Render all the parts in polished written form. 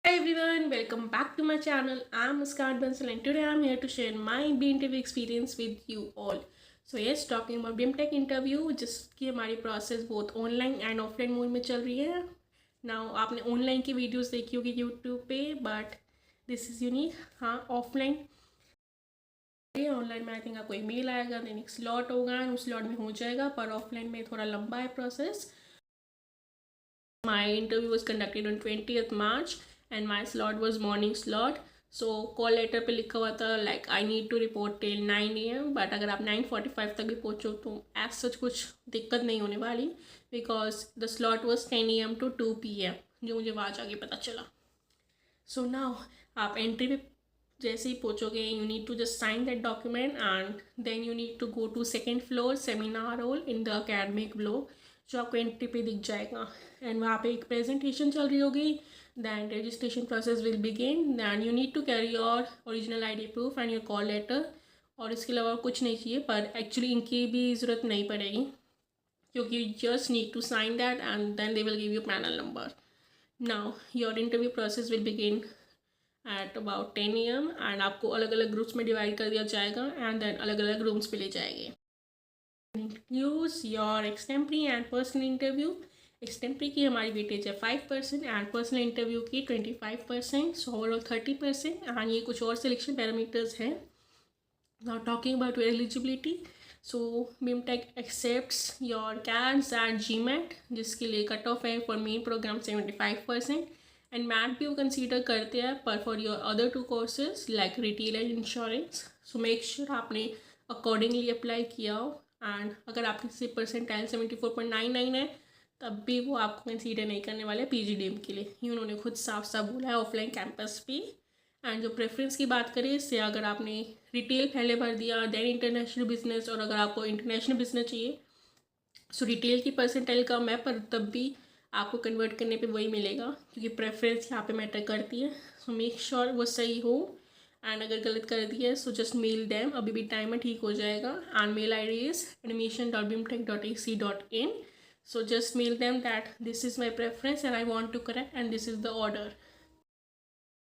Hi everyone, welcome back to my channel. I'm Muskan Bansal and today I'm here to share my B interview experience with you all. So yes, talking about BIMTech interview जिसकी हमारी process both online and offline mode में चल रही है. Now आपने online की videos देखी होगी YouTube पे, but this is unique. हाँ, offline ऑनलाइन में आई थिंक आपको ईमेल आएगा, देन एक स्लॉट होगा एंड उस स्लॉट में हो जाएगा, पर ऑफलाइन में थोड़ा लंबा है process. My interview was conducted on 20th March and my slot was morning slot. So call letter पे लिखा हुआ था like I need to report till 9 AM, but अगर आप 9:45 तक भी पहुँचो तो एज सच कुछ दिक्कत नहीं होने वाली, because the slot was 10 AM to 2 PM, जो मुझे वहाँ जाके पता चला. सो नाउ आप एंट्री पे जैसे ही पहुँचोगे, you need to just sign that document and then you need to go to second floor seminar hall in the academic block, जो आपको एंट्री पे दिख जाएगा. एंड वहाँ पे एक प्रेजेंटेशन चल रही होगी. Then registration process will begin. Then you need to carry your original ID proof and your call letter. और इसके अलावा कुछ नहीं चाहिए, पर एक्चुअली इनकी भी ज़रूरत नहीं पड़ेगी, क्योंकि you just need to sign that and then they will give you panel number. Now your interview process will begin at about 10 AM and आपको अलग अलग ग्रुप्स में डिवाइड कर दिया जाएगा एंड देन अलग अलग रूम्स पे ले जाएंगे. Use your extempore and personal interview. Extempore की हमारी वेटेज है 5% एंड पर्सनल इंटरव्यू की 25%, सो ओवरऑल 30%. एंड ये कुछ और सिलेक्शन पैरामीटर्स हैं. Now talking about your eligibility, so BIMTech accepts your CADS and GMAT, जिसके लिए कट ऑफ है for main programme 75% and math भी वो कंसीडर करते हैं, पर for your other 2 courses like retail and insurance. So make sure आपने accordingly apply किया हो. एंड अगर आपकी से परसेंटाइल 74.99 है, तब भी वो आपको कंसीडर नहीं करने वाले PGDM के लिए. ये उन्होंने खुद साफ साफ बोला है ऑफलाइन कैंपस पे. एंड जो प्रेफरेंस की बात करें, इससे अगर आपने रिटेल पहले भर दिया देन इंटरनेशनल बिजनेस, और अगर आपको इंटरनेशनल बिजनेस चाहिए, सो रिटेल की परसेंटाइल कम है, पर तब भी आपको कन्वर्ट करने पे वही मिलेगा, क्योंकि प्रेफरेंस यहाँ पे मैटर करती है. सो मेक श्योर वो सही हो. एंड अगर गलत कर दिया है सो जस्ट मेल दैम, अभी भी टाइम है, ठीक हो जाएगा. And mail ID is admission.bimtech.ac.in. So just mail them that this is my preference and I want to correct and this is the order.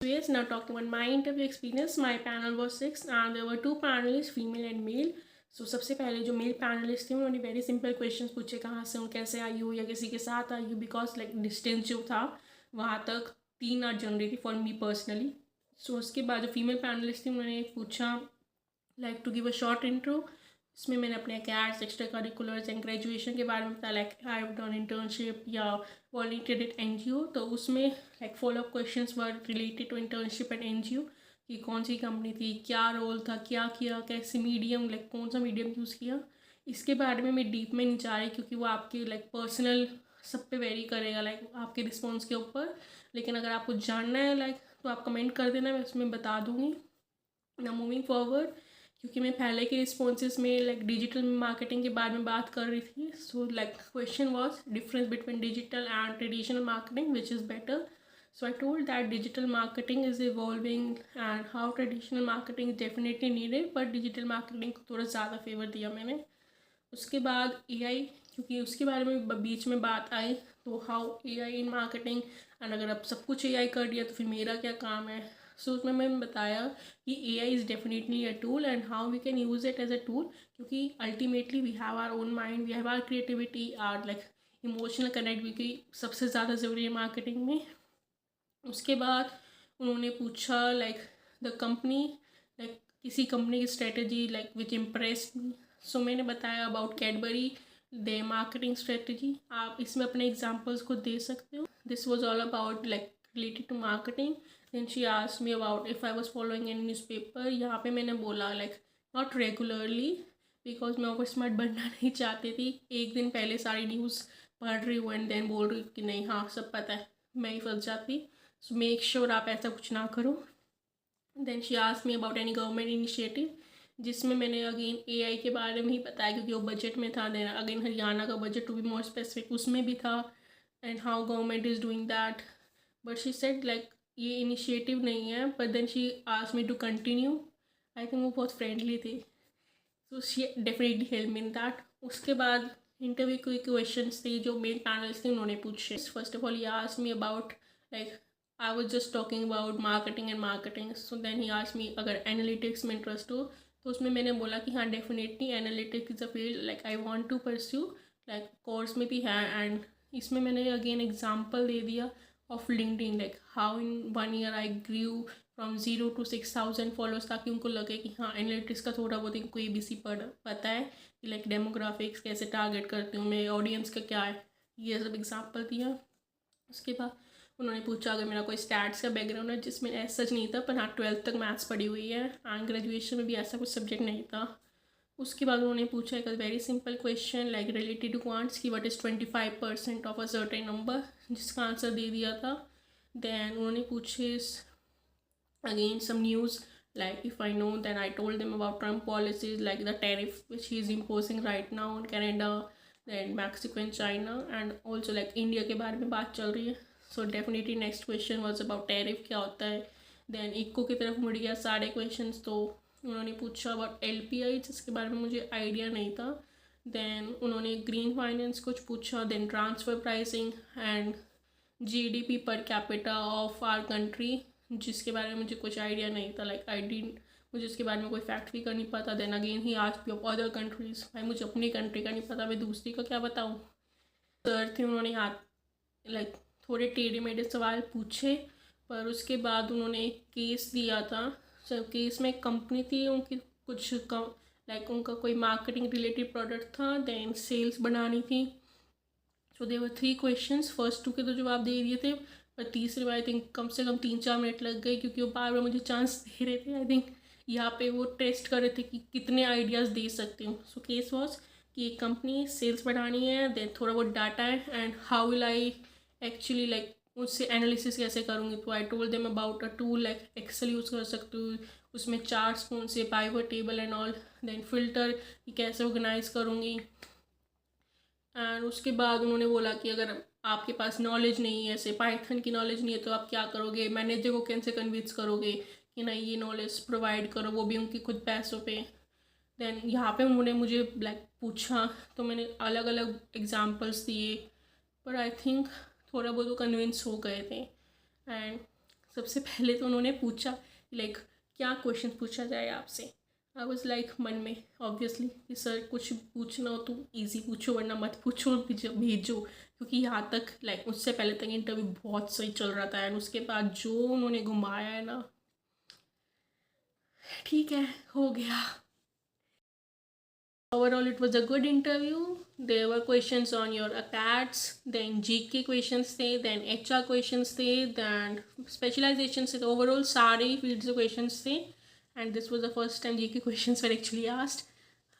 So yes, now talking about my interview experience, my panel was 6 and there were 2 panelists, female and male. So सबसे पहले जो male panellist थे उन्होंने very simple questions पूछे, कहाँ से हूँ, कैसे आई हूँ, या किसी के साथ आई हूँ, बिकॉज लाइक डिस्टेंस जो था वहाँ तक 3 आवर जन रही थी फॉर मी पर्सनली. सो उसके बाद जो फीमेल पैनलिस्ट थी उन्होंने पूछा like to give a short intro. इसमें मैंने अपने CATs, extra curriculars and graduation के बारे में बताया, like I have done internship या वॉलंटियर्ड एट NGO. तो उसमें like follow up questions were related to internship at NGO, कि कौन सी कंपनी थी, क्या रोल था, क्या किया, कैसे मीडियम, लाइक कौन सा मीडियम यूज़ किया. इसके बारे में मैं डीप में नहीं जा रही, क्योंकि वो आपके लाइक पर्सनल सब पे वेरी करेगा, लाइक आपके रिस्पॉन्स के ऊपर. लेकिन अगर आपको जानना है लाइक, तो आप कमेंट कर देना, मैं उसमें बता दूँगी. ना मूविंग फॉरवर्ड, क्योंकि मैं पहले के रिस्पॉन्सेज में लाइक डिजिटल मार्केटिंग के बारे में बात कर रही थी. So like question vas deferens between digital and traditional marketing, which is better. So I told that digital marketing is evolving and how traditional marketing is definitely needed, but digital marketing को थोड़ा ज़्यादा favour दिया मैंने. उसके बाद AI, क्योंकि उसके बारे में बीच में बात आई, तो how AI in marketing, and अगर आप सब कुछ AI कर दिया तो फिर मेरा क्या काम है. सो उसमें मैंने बताया कि AI is definitely a tool and how we can use it as a tool, क्योंकि ultimately we have our own mind, we have our creativity, or like emotional connectivity सबसे ज़्यादा ज़रूरी है मार्केटिंग में. उसके बाद उन्होंने पूछा लाइक द कंपनी, लाइक किसी कंपनी की strategy like which impress me. So मैंने बताया about Cadbury, they marketing strategy. आप इसमें अपने एग्जांपल्स को दे सकते हो. This was all about like related to marketing. Then she asked me about if I was following any newspaper. यहाँ पे मैंने बोला लाइक नॉट रेगुलरली, बिकॉज मैं ओवर स्मार्ट बनना नहीं चाहती थी. एक दिन पहले सारी न्यूज़ पढ़ रही हूँ एंड देन बोल रही हूँ कि नहीं हाँ सब पता है, मैं ही फंस जाती. सो मेक श्योर आप ऐसा कुछ ना करो. Then she asked me about any government initiative, जिसमें मैंने अगेन AI के बारे में ही बताया, क्योंकि वो बजट में था. देन अगेन हरियाणा का budget to be more specific उसमें भी था, and how government is doing that. But she said like ये इनिशिएटिव नहीं है, but then she asked me to continue. I think वो बहुत फ्रेंडली थी, तो she definitely help me in that. उसके बाद इंटरव्यू के क्वेश्चन थे जो मेन पैनल्स थे उन्होंने पूछे. फर्स्ट ऑफ ऑल ये asked me about like I was just talking about marketing. So then he asked me अगर एनालिटिक्स में इंटरेस्ट हो, तो उसमें मैंने बोला कि हाँ definitely analytics is a field like I want to pursue, like course में भी है. एंड इसमें मैंने अगेन एग्जांपल दे दिया of LinkedIn, like how in 1 year I grew from 0 to 6,000 followers, ताकि उनको लगे कि हाँ एनालिटिक्स का थोड़ा बहुत इनको ABC पता है कि लाइक डेमोग्राफिक्स कैसे टारगेट करती हूँ मैं, ऑडियंस का क्या है, ये सब एग्जाम्पल दिया. उसके बाद उन्होंने पूछा अगर मेरा कोई स्टैट्स का बैकग्राउंड है, जिसमें ऐसा सच नहीं था, पर हाँ 12th तक मैथ्स पढ़ी हुई है एंड ग्रेजुएशन में भी ऐसा कुछ सब्जेक्ट नहीं था. उसके बाद उन्होंने पूछा एक very simple question like related to quants की what is 25% of a certain number, जिसका आंसर दे दिया था. देन उन्होंने पूछे again some news like if I know, then I told them about Trump policies like the tariff which he is imposing right now on Canada, then Mexico and China, and also like India के बारे में बात चल रही है. So definitely next question was about tariff क्या होता है. then इको की तरफ मुड़ गया सारे questions. तो उन्होंने पूछा about LPI जिसके बारे में मुझे आइडिया नहीं था. then उन्होंने ग्रीन फाइनेंस कुछ पूछा. then transfer pricing and GDP per capita of our country, जिसके बारे में मुझे कुछ आइडिया नहीं था. लाइक आई डिडंट, मुझे उसके बारे में कोई फैक्ट भी कर नहीं पता. Then again he asked me of other countries, भाई मुझे अपनी कंट्री का नहीं पता, मैं दूसरी का क्या बताऊँ. सर थे उन्होंने लाइक थोड़े टेढ़े मेढ़े सवाल पूछे, पर उसके बाद उन्होंने एक केस दिया था. सर केस में एक कंपनी थी, उनकी कुछ लाइक उनका कोई मार्केटिंग रिलेटेड प्रोडक्ट था, देन सेल्स बढ़ानी थी. सो देवर 3 क्वेश्चंस, फर्स्ट 2 के तो जवाब दे दिए थे, पर तीसरे में आई थिंक कम से कम 3-4 मिनट लग गए, क्योंकि वो बार बार मुझे चांस दे रहे थे. आई थिंक यहाँ पे वो टेस्ट कर रहे थे कि कितने आइडियाज़ दे सकती हूँ. सो केस वॉज कि एक कंपनी सेल्स बढ़ानी है, देन थोड़ा बहुत डाटा है, and how will I actually like उससे एनालिसिस कैसे करूँगी. तो I told them about a tool like Excel use कर सकती हूँ, उसमें चार्ट्स कौन से, pivot table and all, then filter कि कैसे ऑर्गेनाइज करूँगी. एंड उसके बाद उन्होंने बोला कि अगर आपके पास नॉलेज नहीं है, ऐसे पाइथन की नॉलेज नहीं है, तो आप क्या करोगे, मैनेजर को कैसे कन्विंस करोगे कि नहीं ये नॉलेज प्रोवाइड करो, वो भी उनके खुद पैसों पे. देन यहाँ पे उन्होंने मुझे लाइक पूछा, तो मैंने अलग अलग एग्जांपल्स दिए, पर आई थिंक थोड़ा बहुत वो कन्विंस हो गए थे. एंड सबसे पहले तो उन्होंने पूछा लाइक क्या क्वेश्चन पूछा जाए आपसे. आई वॉज लाइक मन में ऑब्वियसली कि सर कुछ पूछना हो तो ईजी पूछो, वरना मत पूछो, भेजो. क्योंकि यहाँ तक लाइक उससे पहले तक इंटरव्यू बहुत सही चल रहा था, एंड उसके बाद जो उन्होंने घुमाया है ना, ठीक है हो गया. Overall, it was a good interview. There were questions on your ACATS, then GK questions थे, then HR questions थे, then specializations थे. Overall सारे fields of questions थे, and this was the first time GK questions were actually asked.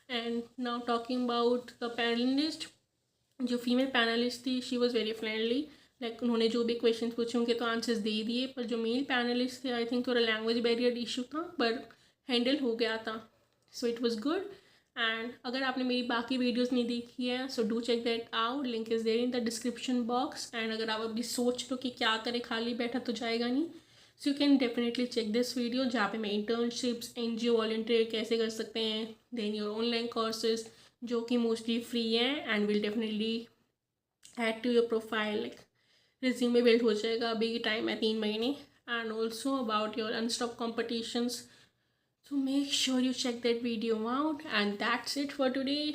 And now talking about the panelist, जो female panelist थी, she was very friendly. Like उन्होंने जो भी question पूछे उनके तो आंसर्स दे दिए, पर जो मेल पैनलिस्ट थे आई थिंक थोड़ा लैंग्वेज बैरियर इशू था, पर हैंडल हो गया था. So it was good. And अगर आपने मेरी बाकी वीडियोस नहीं देखी है, so do check that out, link is there in the description box. And अगर आप अभी सोच लो कि क्या करें, खाली बैठा तो जाएगा नहीं, so you can definitely check this video, जहाँ पे मैं इंटर्नशिप्स, NGO वॉलंटियर कैसे कर सकते हैं, देन योर ऑनलाइन कोर्सेज जो कि मोस्टली फ्री हैं and will definitely add to your profile. Like resume build हो जाएगा, अभी की टाइम है 3 महीने. And also about your Unstop competitions. So make sure you check that video out, and that's it for today.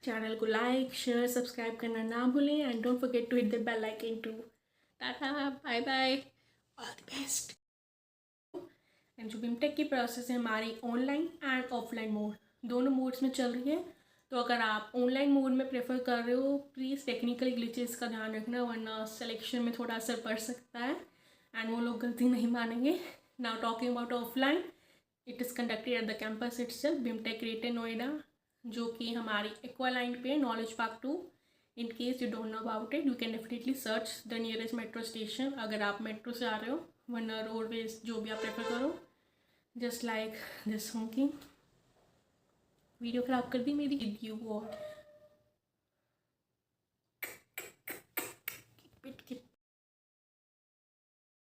Channel को like, share, subscribe करना ना भूलें, and don't forget to hit the bell icon too. Tata, bye bye, all the best. And जो BIMTech की process है हमारी online and offline mode दोनों modes में चल रही है. तो अगर आप ऑनलाइन मोड में प्रेफर कर रहे हो, प्लीज़ टेक्निकल ग्लिचेस का ध्यान रखना, वरना सिलेक्शन में थोड़ा असर पड़ सकता है एंड वो लोग गलती नहीं मानेंगे. Now talking about offline, it is conducted at the campus itself, BIMTech greater Noida, जो कि हमारी एक्वालाइन पे knowledge park 2. In case you don't know about it, you can definitely search the nearest metro station अगर आप मेट्रो से आ रहे हो, वरना रोडवेज जो भी आप प्रेफर करो. जस्ट लाइक दिस होंगी वीडियो ख़राब कर दी मेरी. You all